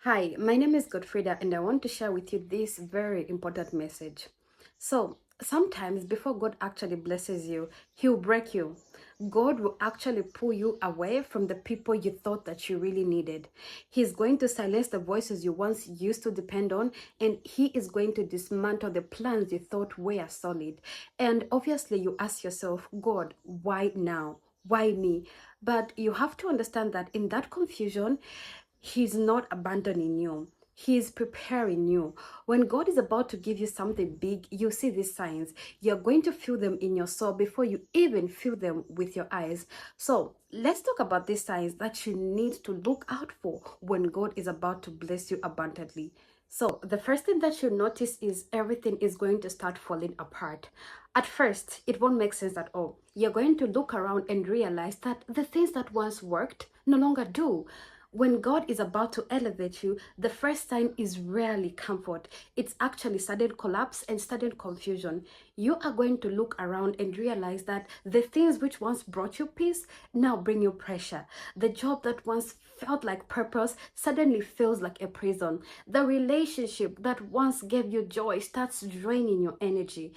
Hi, my name is Godfrida, and I want to share with you this very important message. So, sometimes before God actually blesses you, He'll break you. God will actually pull you away from the people you thought that you really needed. He's going to silence the voices you once used to depend on, and He is going to dismantle the plans you thought were solid. And obviously, you ask yourself, God, why now? Why me? But you have to understand that in that confusion, He's not abandoning you. He's preparing you. When God is about to give you something big, you see these signs. You're going to feel them in your soul before you even feel them with your eyes. So let's talk about these signs that you need to look out for when God is about to bless you abundantly. So the first thing that you notice is everything is going to start falling apart. At first, it won't make sense at all. You're going to look around and realize that the things that once worked no longer do. When God is about to elevate you, the first sign is rarely comfort. It's actually sudden collapse and sudden confusion. You are going to look around and realize that the things which once brought you peace now bring you pressure. The job that once felt like purpose suddenly feels like a prison. The relationship that once gave you joy starts draining your energy.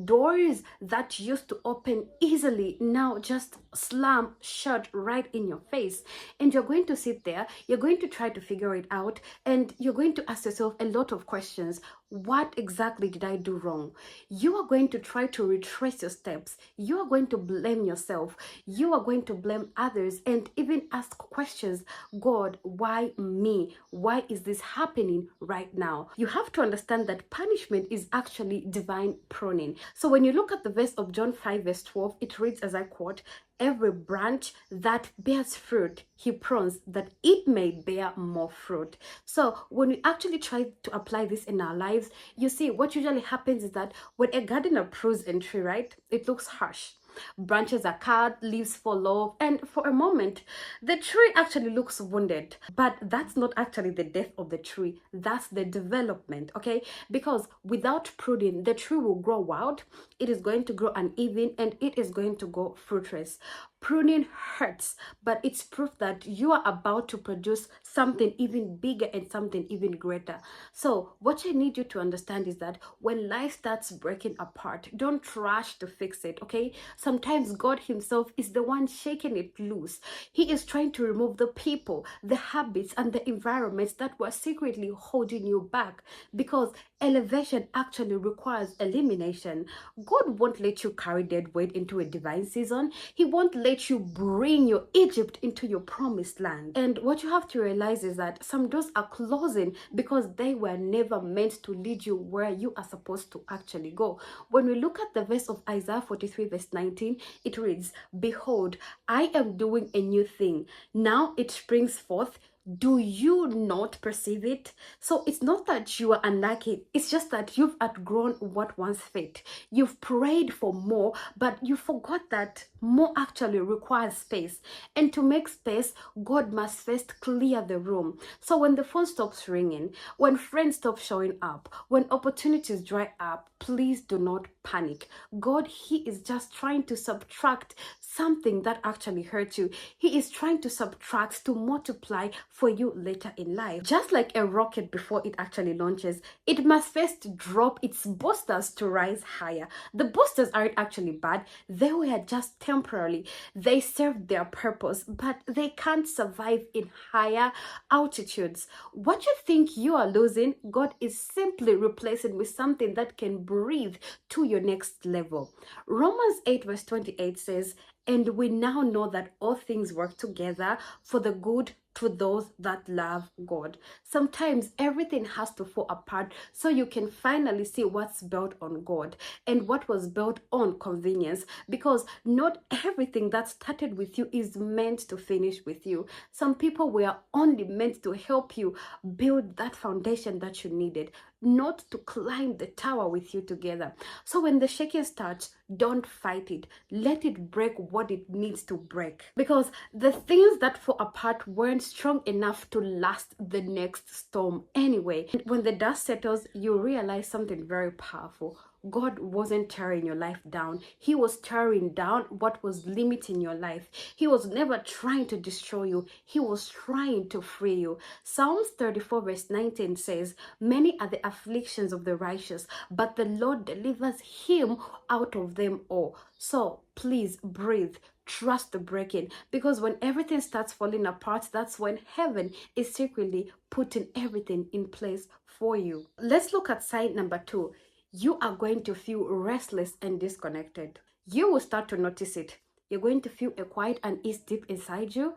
Doors that used to open easily now just slam shut right in your face. And you're going to sit there, you're going to try to figure it out, and you're going to ask yourself a lot of questions. What exactly did I do wrong? You are going to try to retrace your steps. You are going to blame yourself. You are going to blame others and even ask questions. God, why me? Why is this happening right now? You have to understand that punishment is actually divine pruning. So when you look at the verse of John 5 verse 12, it reads, as I quote, "Every branch that bears fruit, He prunes that it may bear more fruit." So when we actually try to apply this in our lives, you see what usually happens is that when a gardener prunes a tree, right, it looks harsh. Branches are cut, leaves fall off, and for a moment, the tree actually looks wounded. But that's not actually the death of the tree, that's the development, okay? Because without pruning, the tree will grow wild, it is going to grow uneven, and it is going to go fruitless. Pruning hurts, but it's proof that you are about to produce something even bigger and something even greater. So, what I need you to understand is that when life starts breaking apart, don't rush to fix it, okay? Sometimes God Himself is the one shaking it loose. He is trying to remove the people, the habits, and the environments that were secretly holding you back, because elevation actually requires elimination. God won't let you carry dead weight into a divine season. He won't let you bring your Egypt into your promised land. And what you have to realize is that some doors are closing because they were never meant to lead you where you are supposed to actually go. When we look at the verse of Isaiah 43 verse 19, it reads, "Behold, I am doing a new thing. Now it springs forth. Do you not perceive it?" So it's not that you are unlucky, it's just that you've outgrown what once fit. You've prayed for more, but you forgot that more actually requires space. And to make space, God must first clear the room. So when the phone stops ringing, when friends stop showing up, when opportunities dry up, please do not panic. God, He is just trying to subtract something that actually hurt you. He is trying to subtract to multiply for you later in life. Just like a rocket before it actually launches, it must first drop its boosters to rise higher. The boosters aren't actually bad, they were just temporary. They served their purpose, but they can't survive in higher altitudes. What you think you are losing, God is simply replacing with something that can breathe to your next level. Romans 8 verse 28 says, "And we now know that all things work together for the good to those that love God." Sometimes everything has to fall apart so you can finally see what's built on God and what was built on convenience, because not everything that started with you is meant to finish with you. Some people were only meant to help you build that foundation that you needed, not to climb the tower with you together. So when the shaking starts, don't fight it. Let it break what it needs to break. Because the things that fall apart weren't strong enough to last the next storm anyway. And when the dust settles, you realize something very powerful. God wasn't tearing your life down. He was tearing down what was limiting your life. He was never trying to destroy you. He was trying to free you. Psalms 34 verse 19 says, many are the afflictions of the righteous, but the Lord delivers him out of them all. So please breathe. Trust the breaking, because when everything starts falling apart, that's when heaven is secretly putting everything in place for you. Let's look at sign number 2. You are going to feel restless and disconnected. You will start to notice it. You're going to feel a quiet unease deep inside you.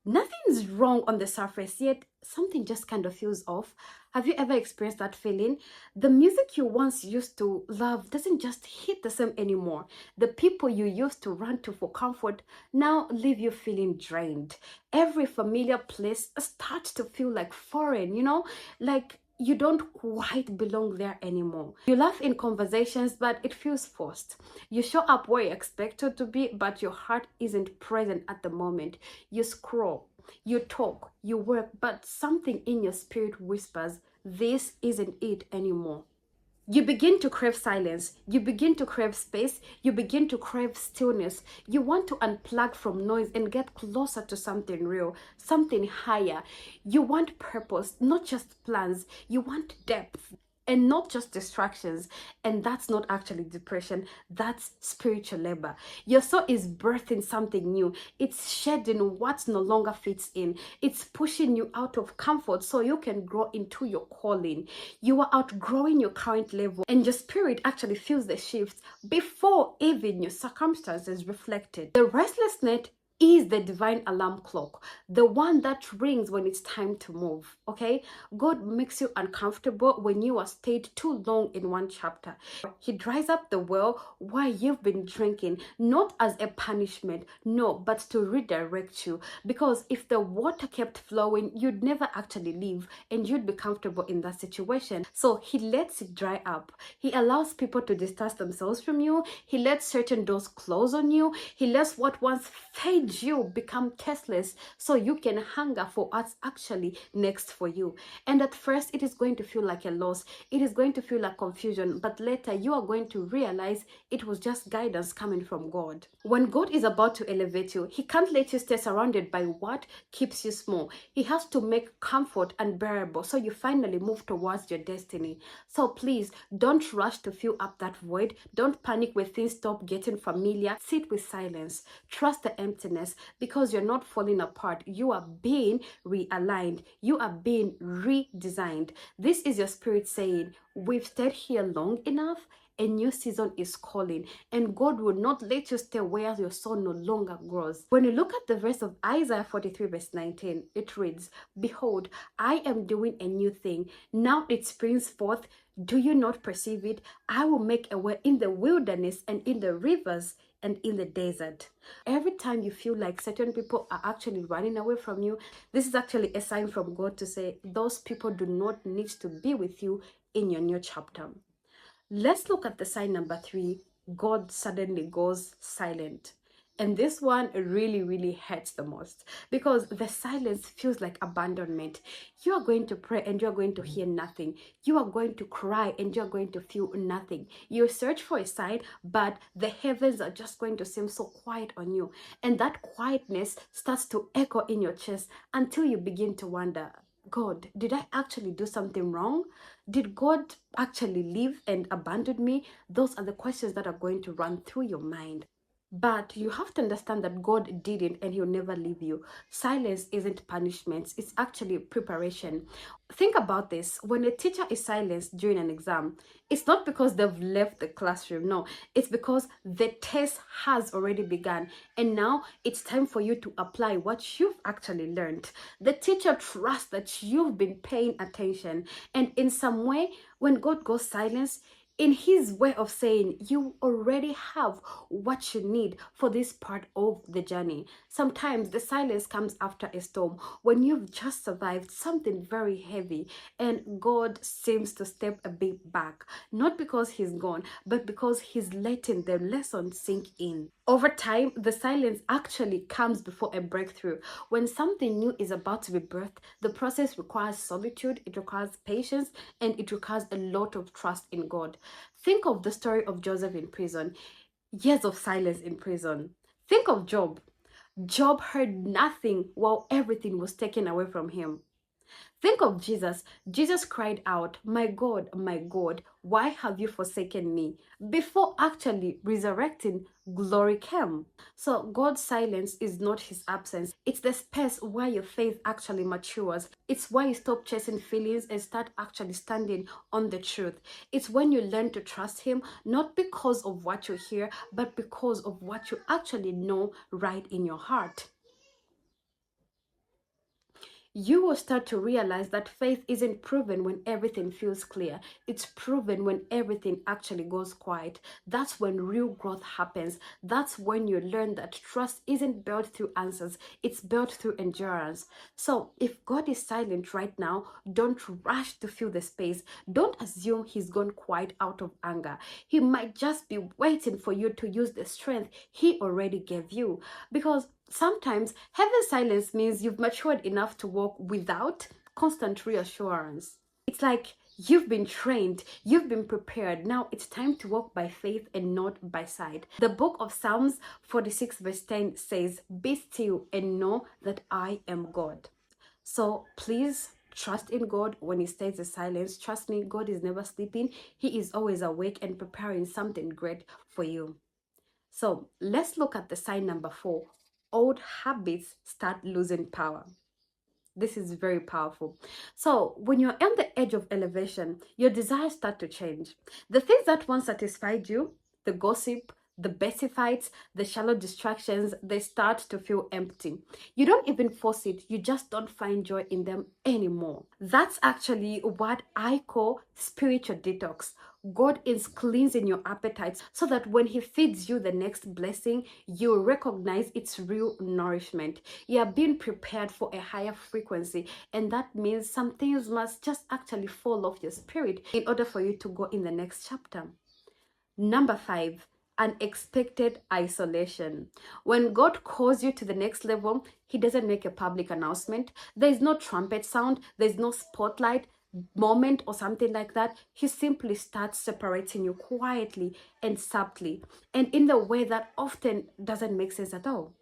Nothing's wrong on the surface, yet something just kind of feels off. Have you ever experienced that feeling? The music you once used to love doesn't just hit the same anymore. The people you used to run to for comfort now leave you feeling drained. Every familiar place starts to feel like foreign, like you don't quite belong there anymore. You laugh in conversations, but it feels forced. You show up where you're expected to be, but your heart isn't present at the moment. You scroll, you talk, you work, but something in your spirit whispers, this isn't it anymore. You begin to crave silence. You begin to crave space. You begin to crave stillness. You want to unplug from noise and get closer to something real, something higher. You want purpose, not just plans. You want depth and not just distractions. And that's not actually depression, that's spiritual labor. Your soul is birthing something new. It's shedding what no longer fits in. It's pushing you out of comfort so you can grow into your calling. You are outgrowing your current level, and your spirit actually feels the shift before even your circumstances reflect it. The restlessness is the divine alarm clock, the one that rings when it's time to move. Okay, God makes you uncomfortable when you are stayed too long in one chapter. He dries up the well while you've been drinking, not as a punishment, no, but to redirect you. Because if the water kept flowing, you'd never actually leave and you'd be comfortable in that situation. So he lets it dry up. He allows people to distance themselves from you. He lets certain doors close on you. He lets what once fed you become tasteless so you can hunger for what's actually next for you. And at first it is going to feel like a loss. It is going to feel like confusion, but later you are going to realize it was just guidance coming from God. When God is about to elevate you, he can't let you stay surrounded by what keeps you small. He has to make comfort unbearable so you finally move towards your destiny. So please don't rush to fill up that void. Don't panic when things stop getting familiar. Sit with silence. Trust the emptiness, because you're not falling apart. You are being realigned. You are being redesigned. This is your spirit saying, we've stayed here long enough. A new season is calling, and God will not let you stay where your soul no longer grows. When you look at the verse of Isaiah 43 verse 19, it reads, behold, I am doing a new thing. Now it springs forth. Do you not perceive it? I will make a way in the wilderness and in the rivers and in the desert. Every time you feel like certain people are actually running away from you, this is actually a sign from God to say those people do not need to be with you in your new chapter. Let's look at the sign number 3. God suddenly goes silent. And this one really hurts the most, because the silence feels like abandonment. You are going to pray and you're going to hear nothing. You are going to cry and you're going to feel nothing. You search for a sign, but the heavens are just going to seem so quiet on you. And that quietness starts to echo in your chest until you begin to wonder, God, did I actually do something wrong? Did God actually leave and abandon me? Those are the questions that are going to run through your mind. But you have to understand that God didn't, and he'll never leave you. Silence isn't punishment, it's actually preparation. Think about this. When a teacher is silenced during an exam, it's not because they've left the classroom. No, it's because the test has already begun. And now it's time for you to apply what you've actually learned. The teacher trusts that you've been paying attention. And in some way, when God goes silent, in his way of saying, you already have what you need for this part of the journey. Sometimes the silence comes after a storm, when you've just survived something very heavy and God seems to step a bit back, not because he's gone, but because he's letting the lesson sink in. Over time, the silence actually comes before a breakthrough. When something new is about to be birthed, the process requires solitude, it requires patience, and it requires a lot of trust in God. Think of the story of Joseph in prison, years of silence in prison. Think of Job. Job heard nothing while everything was taken away from him. Think of Jesus. Jesus cried out, my God, why have you forsaken me?" Before actually resurrecting, glory came. So God's silence is not his absence. It's the space where your faith actually matures. It's why you stop chasing feelings and start actually standing on the truth. It's when you learn to trust him, not because of what you hear, but because of what you actually know right in your heart. You will start to realize that faith isn't proven when everything feels clear. It's proven when everything actually goes quiet. That's when real growth happens. That's when you learn that trust isn't built through answers, it's built through endurance. So if God is silent right now, don't rush to fill the space. Don't assume he's gone quiet out of anger. He might just be waiting for you to use the strength he already gave you. Because sometimes heaven's silence means you've matured enough to walk without constant reassurance. It's like you've been trained, you've been prepared. Now it's time to walk by faith and not by sight. The book of Psalms 46 verse 10 says, "Be still and know that I am God." So please trust in God when he stays in silence. Trust me, God is never sleeping. He is always awake and preparing something great for you. So let's look at the sign number 4. Old habits start losing power. This is very powerful. So when you're on the edge of elevation, your desires start to change. The things that once satisfied you, the gossip, the Bessie fights, the shallow distractions, they start to feel empty. You don't even force it, you just don't find joy in them anymore. That's actually what I call spiritual detox. God is cleansing your appetites so that when he feeds you the next blessing, you recognize its real nourishment. You are being prepared for a higher frequency, and that means some things must just actually fall off your spirit in order for you to go in the next chapter. Number 5, unexpected isolation. When God calls you to the next level, he doesn't make a public announcement. There is no trumpet sound, there's no spotlight moment or something like that. He simply starts separating you quietly and subtly, and in the way that often doesn't make sense at all.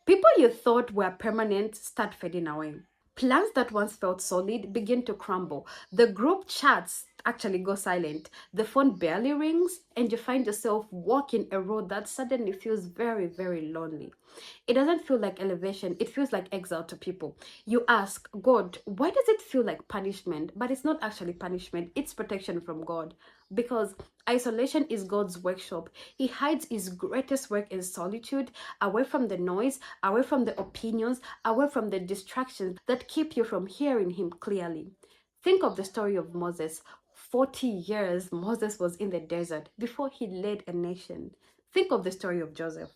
People you thought were permanent start fading away. Plans that once felt solid begin to crumble. The group chats actually go silent. The phone barely rings, and you find yourself walking a road that suddenly feels very, very lonely. It doesn't feel like elevation, it feels like exile to people. You ask, God, why does it feel like punishment? But it's not actually punishment, it's protection from God. Because isolation is God's workshop. He hides his greatest work in solitude, away from the noise, away from the opinions, away from the distractions that keep you from hearing him clearly. Think of the story of Moses. 40 years Moses was in the desert before he led a nation. Think of the story of Joseph.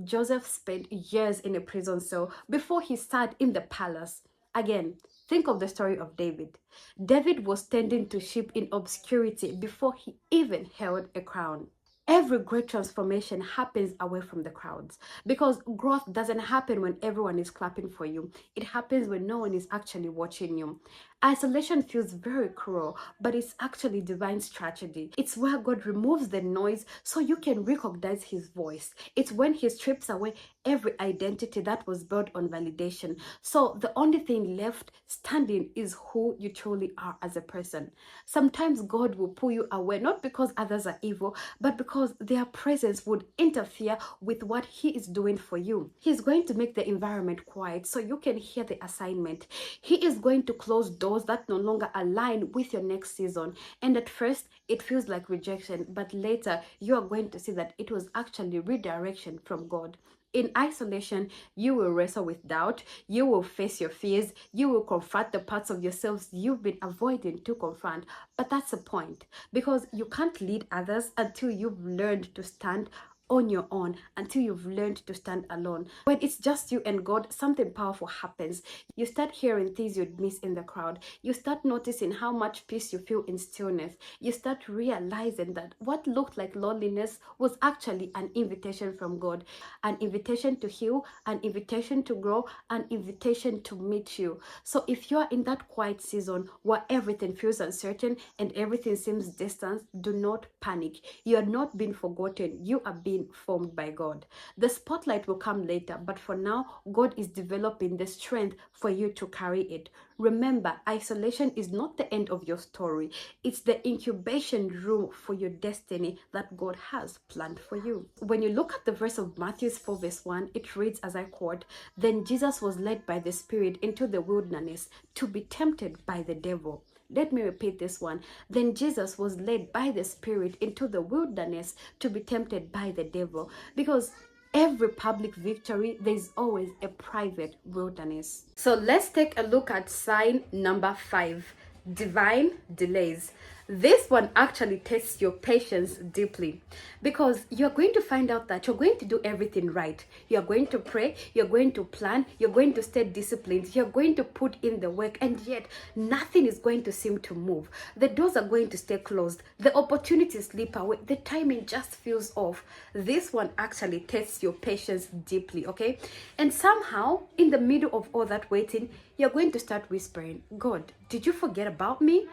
Joseph spent years in a prison cell before he sat in the palace. Again, think of the story of David. David was tending to sheep in obscurity before he even held a crown. Every great transformation happens away from the crowds, because growth doesn't happen when everyone is clapping for you. It happens when no one is actually watching you. Isolation feels very cruel, but it's actually divine strategy. It's where God removes the noise so you can recognize his voice. It's when he strips away every identity that was built on validation. So the only thing left standing is who you truly are as a person. Sometimes God will pull you away, not because others are evil, but because their presence would interfere with what he is doing for you. He's going to make the environment quiet so you can hear the assignment. He is going to close doors that no longer align with your next season. And at first, it feels like rejection, but later you are going to see that it was actually redirection from God. In isolation, you will wrestle with doubt, you will face your fears, you will confront the parts of yourselves you've been avoiding to confront. But that's the point, because you can't lead others until you've learned to stand on your own until you've learned to stand alone. When it's just you and God, something powerful happens. You start hearing things you'd miss in the crowd. You start noticing how much peace you feel in stillness. You start realizing that what looked like loneliness was actually an invitation from God, an invitation to heal, an invitation to grow, an invitation to meet you. So if you're in that quiet season where everything feels uncertain and everything seems distant, do not panic. You are not being forgotten. You are being formed by God. The spotlight will come later, but for now, God is developing the strength for you to carry it. Remember, isolation is not the end of your story. It's the incubation room for your destiny that God has planned for you. When you look at the verse of Matthew 4 verse 1, it reads as I quote, "Then Jesus was led by the Spirit into the wilderness to be tempted by the devil." Let me repeat this one. Then Jesus was led by the Spirit into the wilderness to be tempted by the devil. Because every public victory, there's always a private wilderness. So let's take a look at sign number 5, divine delays. This one actually tests your patience deeply, because you're going to find out that you're going to do everything right. You're going to pray, you're going to plan, you're going to stay disciplined, you're going to put in the work, and yet nothing is going to seem to move. The doors are going to stay closed, the opportunities slip away, the timing just feels off. This one actually tests your patience deeply, okay? And somehow, in the middle of all that waiting, you're going to start whispering, God, did you forget about me?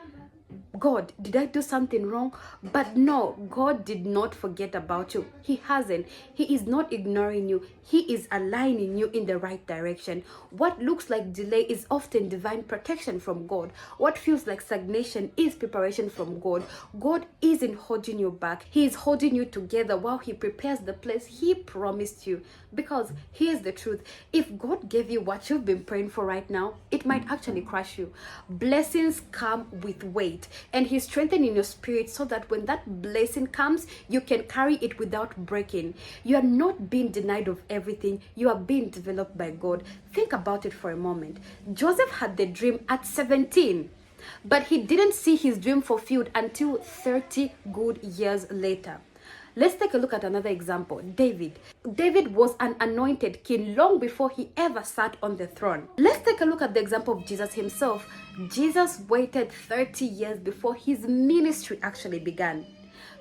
God, did I do something wrong? But no, God did not forget about you. He hasn't. He is not ignoring you. He is aligning you in the right direction. What looks like delay is often divine protection from God. What feels like stagnation is preparation from God. God isn't holding you back. He is holding you together while He prepares the place He promised you. Because here's the truth. If God gave you what you've been praying for right now, it might actually crush you. Blessings come with weight, and He's strengthening your spirit so that when that blessing comes, you can carry it without breaking. You are not being denied of everything. You are being developed by God. Think about it for a moment. Joseph had the dream at 17. But he didn't see his dream fulfilled until 30 good years later. Let's take a look at another example. David. David was an anointed king long before he ever sat on the throne. Let's take a look at the example of Jesus himself. Jesus waited 30 years before his ministry actually began.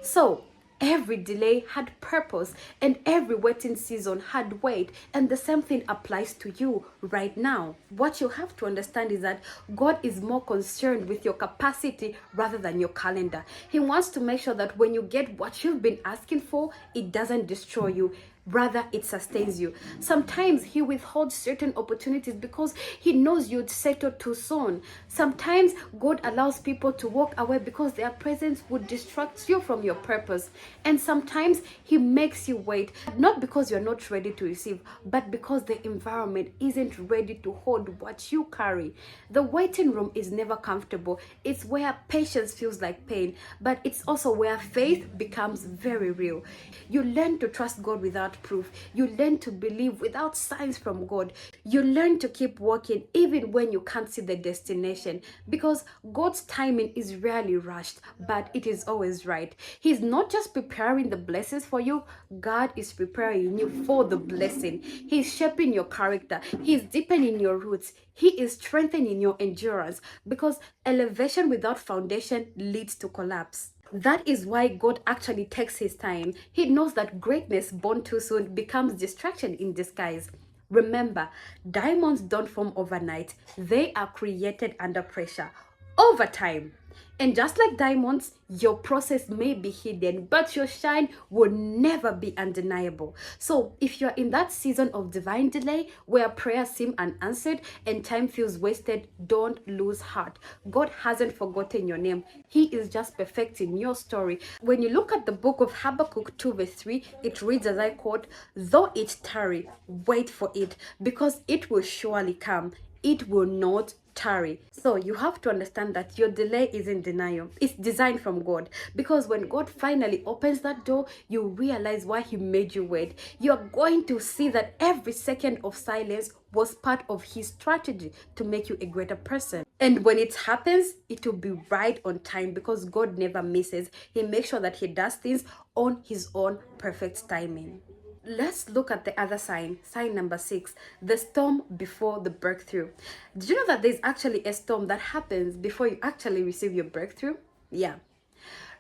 So, every delay had purpose, and every waiting season had weight, and the same thing applies to you right now. What you have to understand is that God is more concerned with your capacity rather than your calendar. He wants to make sure that when you get what you've been asking for, it doesn't destroy you. Rather, it sustains you. Sometimes He withholds certain opportunities because He knows you'd settle too soon. Sometimes God allows people to walk away because their presence would distract you from your purpose. And sometimes He makes you wait, not because you're not ready to receive, but because the environment isn't ready to hold what you carry. The waiting room is never comfortable. It's where patience feels like pain, but it's also where faith becomes very real. You learn to trust God without proof. You learn to believe without signs from God. You learn to keep walking even when you can't see the destination, because God's timing is rarely rushed, but it is always right. He's not just preparing the blessings for you, God is preparing you for the blessing. He's shaping your character. He's deepening your roots. He is strengthening your endurance, because elevation without foundation leads to collapse. That is why God actually takes His time. He knows that greatness born too soon becomes distraction in disguise. Remember, diamonds don't form overnight. They are created under pressure, over time. And just like diamonds, your process may be hidden, but your shine will never be undeniable. So if you're in that season of divine delay where prayers seem unanswered and time feels wasted, don't lose heart. God hasn't forgotten your name. He is just perfecting your story. When you look at the book of Habakkuk 2 verse 3, it reads as I quote, "Though it tarry, wait for it, because it will surely come. It will not tarry. So you have to understand that your delay isn't denial. It's designed from God. Because when God finally opens that door, you realize why he made you wait. You're going to see that every second of silence was part of his strategy to make you a greater person. And when it happens, it will be right on time, because God never misses. He makes sure that he does things on his own perfect timing. Let's look at the other sign, sign number 6, the storm before the breakthrough. Did you know that there's actually a storm that happens before you actually receive your breakthrough? Yeah.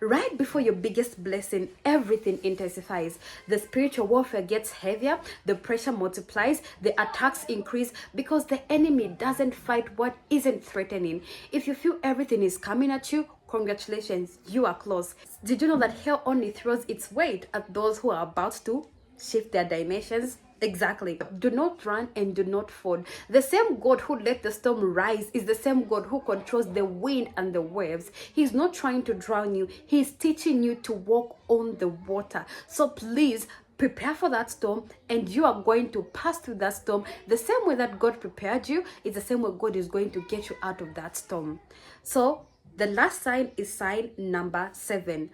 Right before your biggest blessing, everything intensifies. The spiritual warfare gets heavier, the pressure multiplies, the attacks increase, because the enemy doesn't fight what isn't threatening. If you feel everything is coming at you, congratulations, you are close. Did you know that hell only throws its weight at those who are about to shift their dimensions? Exactly. Do not run and do not fall. The same God who let the storm rise is the same God who controls the wind and the waves. He's not trying to drown you. He's teaching you to walk on the water. So please prepare for that storm, and you are going to pass through that storm. The same way that God prepared you is the same way God is going to get you out of that storm. So the last sign is sign number 7,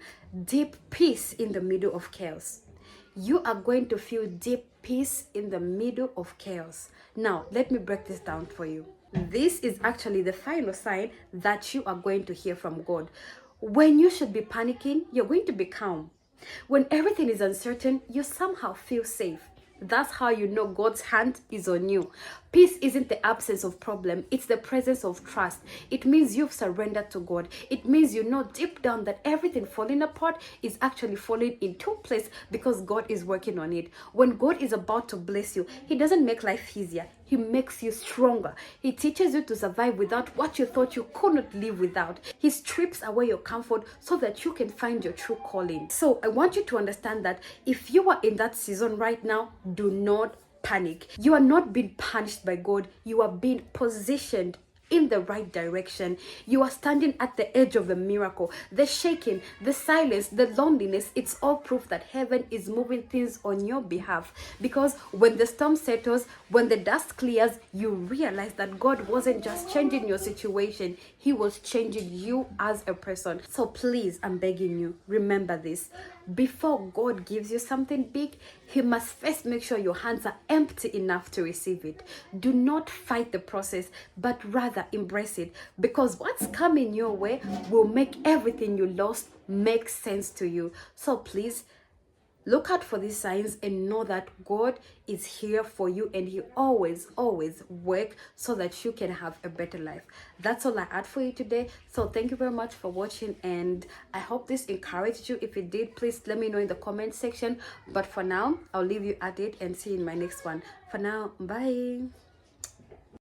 deep peace in the middle of chaos. You are going to feel deep peace in the middle of chaos. Now, let me break this down for you. This is actually the final sign that you are going to hear from God. When you should be panicking, you're going to be calm. When everything is uncertain, you somehow feel safe. That's how you know God's hand is on you. Peace isn't the absence of problem, it's the presence of trust. It means you've surrendered to God. It means you know deep down that everything falling apart is actually falling into place because God is working on it. When God is about to bless you, he doesn't make life easier. He makes you stronger. He teaches you to survive without what you thought you could not live without. He strips away your comfort so that you can find your true calling. So I want you to understand that if you are in that season right now, do not panic. You are not being punished by God. You are being positioned in the right direction. You are standing at the edge of a miracle. The shaking, the silence, the loneliness, it's all proof that heaven is moving things on your behalf. Because when the storm settles, when the dust clears, you realize that God wasn't just changing your situation, he was changing you as a person. So please, I'm begging you, remember this. Before God gives you something big, he must first make sure your hands are empty enough to receive it. Do not fight the process, but rather embrace it, because what's coming your way will make everything you lost make sense to you. So please, look out for these signs and know that God is here for you, and he always works so that you can have a better life. That's all I had for you today. So thank you very much for watching, and I hope this encouraged you. If it did, please let me know in the comment section. But for now, I'll leave you at it and see you in my next one. For now, bye.